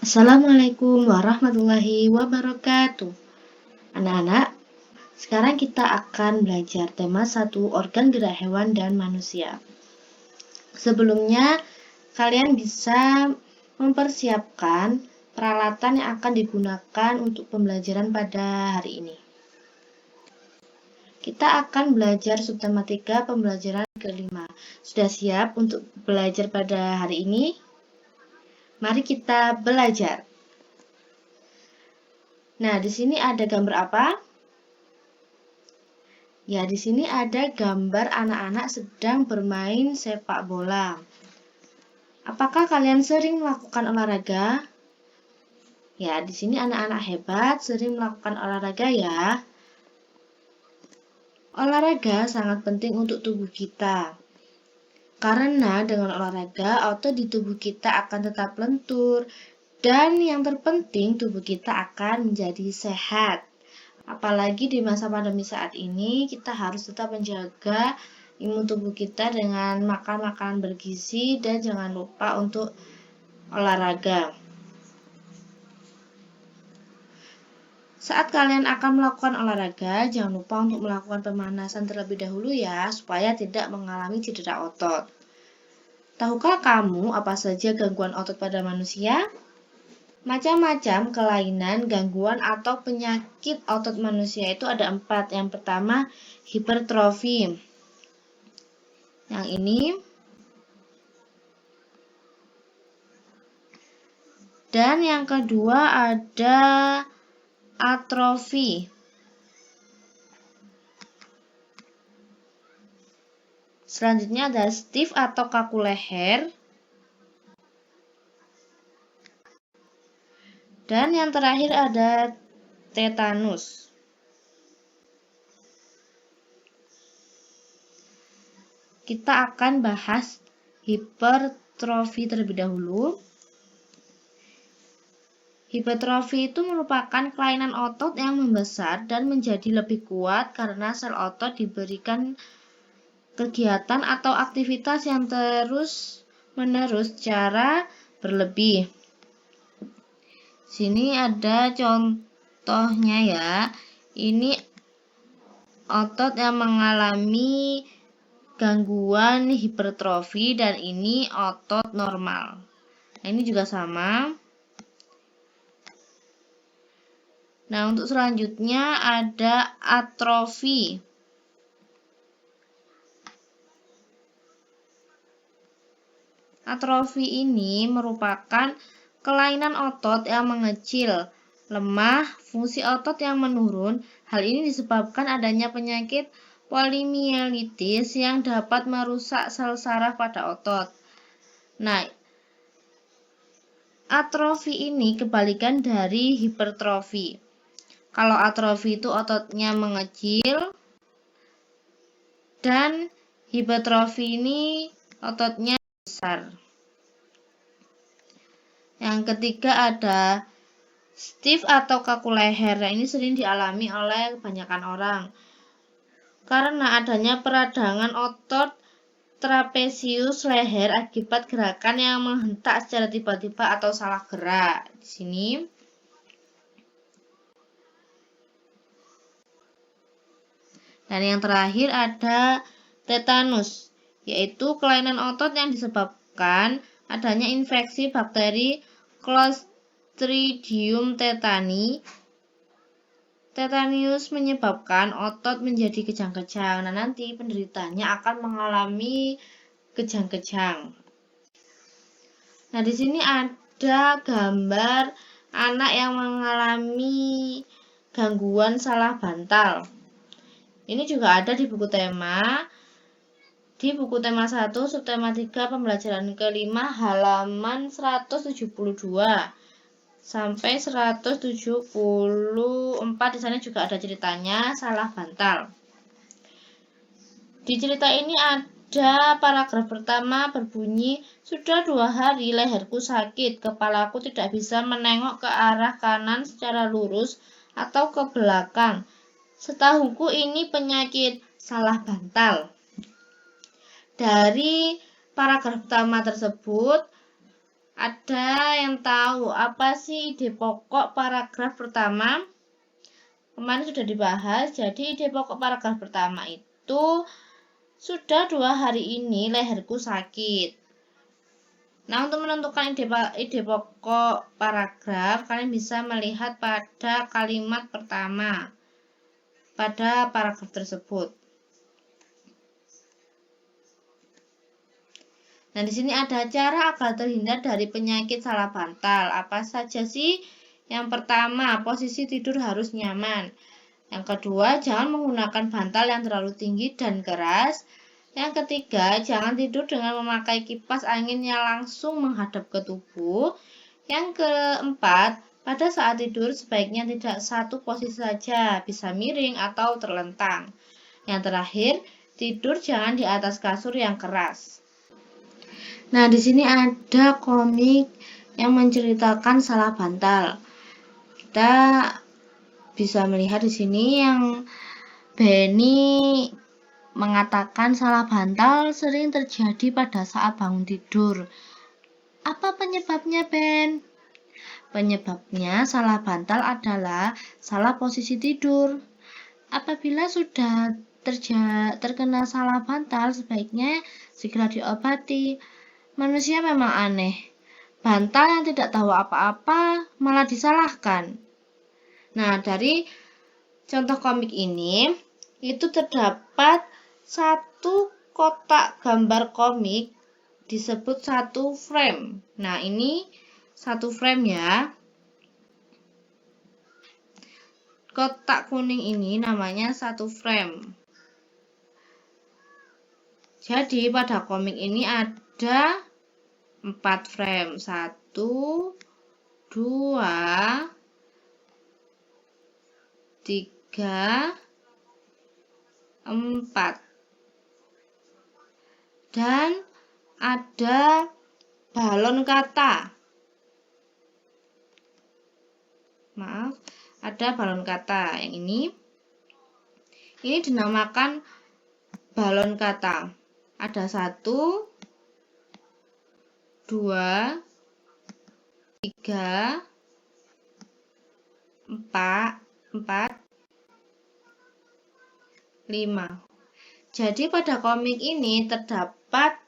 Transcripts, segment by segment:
Assalamualaikum warahmatullahi wabarakatuh. Anak-anak, sekarang kita akan belajar tema 1 organ gerak hewan dan manusia. Sebelumnya, kalian bisa mempersiapkan peralatan yang akan digunakan untuk pembelajaran pada hari ini. Kita akan belajar subtematika pembelajaran kelima. Sudah siap untuk belajar pada hari ini? Mari kita belajar. Nah, di sini ada gambar apa? Ya, di sini ada gambar anak-anak sedang bermain sepak bola. Apakah kalian sering melakukan olahraga? Ya, di sini anak-anak hebat sering melakukan olahraga ya. Olahraga sangat penting untuk tubuh kita. Karena dengan olahraga, otot di tubuh kita akan tetap lentur. Dan yang terpenting, tubuh kita akan menjadi sehat. Apalagi di masa pandemi saat ini, kita harus tetap menjaga imun tubuh kita dengan makan makanan bergizi dan jangan lupa untuk olahraga. Saat kalian akan melakukan olahraga, jangan lupa untuk melakukan pemanasan terlebih dahulu ya, supaya tidak mengalami cedera otot. Tahukah kamu apa saja gangguan otot pada manusia? Macam-macam kelainan, gangguan, atau penyakit otot manusia itu ada 4. Yang pertama, hipertrofi. Yang ini. Dan yang kedua ada atrofi. Selanjutnya ada stiff atau kaku leher. Dan yang terakhir ada tetanus. Kita akan bahas hipertrofi terlebih dahulu. Hipertrofi itu merupakan kelainan otot yang membesar dan menjadi lebih kuat karena sel otot diberikan kegiatan atau aktivitas yang terus-menerus secara berlebih. Sini ada contohnya ya. Ini otot yang mengalami gangguan hipertrofi dan ini otot normal. Nah, ini juga sama. Nah, untuk selanjutnya ada atrofi. Atrofi ini merupakan kelainan otot yang mengecil, lemah, fungsi otot yang menurun. Hal ini disebabkan adanya penyakit polimielitis yang dapat merusak sel saraf pada otot. Nah, atrofi ini kebalikan dari hipertrofi. Kalau atrofi itu ototnya mengecil dan hipertrofi ini ototnya besar. Yang ketiga ada stiff atau kaku leher. Nah, ini sering dialami oleh kebanyakan orang karena adanya peradangan otot trapesius leher akibat gerakan yang menghentak secara tiba-tiba atau salah gerak. Di sini. Dan yang terakhir ada tetanus, yaitu kelainan otot yang disebabkan adanya infeksi bakteri Clostridium tetani. Tetanius menyebabkan otot menjadi kejang-kejang. Nah, nanti penderitanya akan mengalami kejang-kejang. Nah, di sini ada gambar anak yang mengalami gangguan salah bantal. Ini juga ada di buku tema. Di buku tema 1, subtematika pembelajaran kelima, halaman 172 sampai 174. Di sana juga ada ceritanya salah bantal. Di cerita ini ada paragraf pertama berbunyi, sudah 2 hari leherku sakit, kepalaku tidak bisa menengok ke arah kanan secara lurus atau ke belakang. Setahuku ini penyakit salah bantal. Dari paragraf pertama tersebut Ada yang tahu apa sih ide pokok paragraf pertama? Kemarin sudah dibahas, jadi ide pokok paragraf pertama itu sudah 2 hari ini leherku sakit. Nah, untuk menentukan ide pokok paragraf, kalian bisa melihat pada kalimat pertama pada paragraf tersebut. Nah, di sini ada cara agar terhindar dari penyakit salah bantal. Apa saja sih? Yang pertama, posisi tidur harus nyaman. Yang kedua, jangan menggunakan bantal yang terlalu tinggi dan keras. Yang ketiga, jangan tidur dengan memakai kipas angin yang langsung menghadap ke tubuh. Yang keempat, pada saat tidur sebaiknya tidak satu posisi saja, bisa miring atau terlentang. Yang terakhir, tidur jangan di atas kasur yang keras. Nah, di sini ada komik yang menceritakan salah bantal. Kita bisa melihat di sini yang Benny mengatakan salah bantal sering terjadi pada saat bangun tidur. Apa penyebabnya, Ben? Penyebabnya salah bantal adalah salah posisi tidur. Apabila sudah terkena salah bantal, sebaiknya segera diobati. Manusia memang aneh. Bantal yang tidak tahu apa-apa malah disalahkan. Nah, dari contoh komik ini, itu terdapat satu kotak gambar komik disebut satu frame. Nah, ini satu frame ya. Kotak kuning ini namanya satu frame. Jadi, pada komik ini ada 4 frame. 1, 2, 3, 4. Dan ada balon kata. Maaf, ada balon kata. Yang ini dinamakan balon kata. Ada 1, 2, 3, 4, 5. Jadi pada komik ini terdapat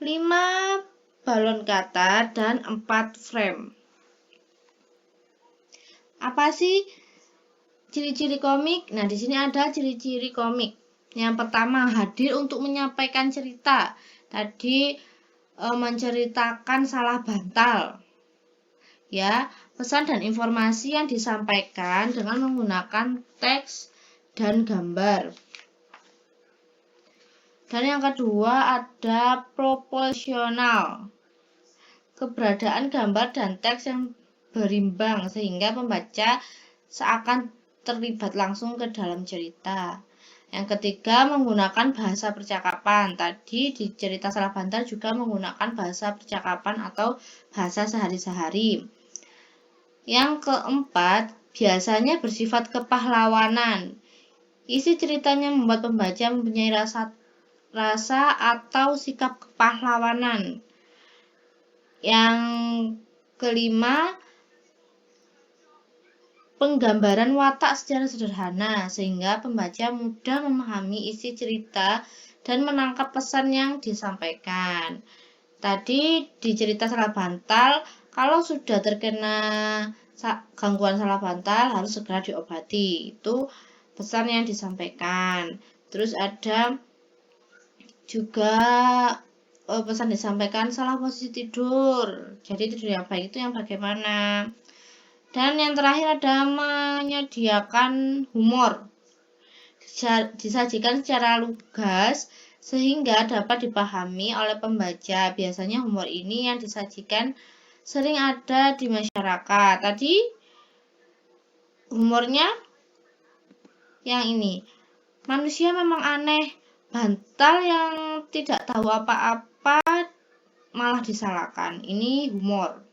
5 balon kata dan 4 frame. Apa sih ciri-ciri komik? Nah, di sini ada ciri-ciri komik. Yang pertama, hadir untuk menyampaikan cerita. Tadi menceritakan salah bantal. Ya, pesan dan informasi yang disampaikan dengan menggunakan teks dan gambar. Dan yang kedua ada proporsional. Keberadaan gambar dan teks yang berimbang sehingga pembaca seakan terlibat langsung ke dalam cerita. Yang ketiga, menggunakan bahasa percakapan. Tadi di cerita salah bantal juga menggunakan bahasa percakapan atau bahasa sehari-hari. Yang keempat, biasanya bersifat kepahlawanan. Isi ceritanya membuat pembaca mempunyai rasa atau sikap kepahlawanan. Yang kelima, penggambaran watak secara sederhana sehingga pembaca mudah memahami isi cerita dan menangkap pesan yang disampaikan. Tadi di cerita salah bantal, kalau sudah terkena gangguan salah bantal harus segera diobati. Itu pesan yang disampaikan. Terus ada juga pesan disampaikan salah posisi tidur. Jadi tidur yang baik itu yang bagaimana? Dan yang terakhir ada menyediakan humor. Disajikan secara lugas sehingga dapat dipahami oleh pembaca. Biasanya humor ini yang disajikan sering ada di masyarakat. Tadi humornya yang ini. Manusia memang aneh. Bantal yang tidak tahu apa-apa malah disalahkan. Ini humor.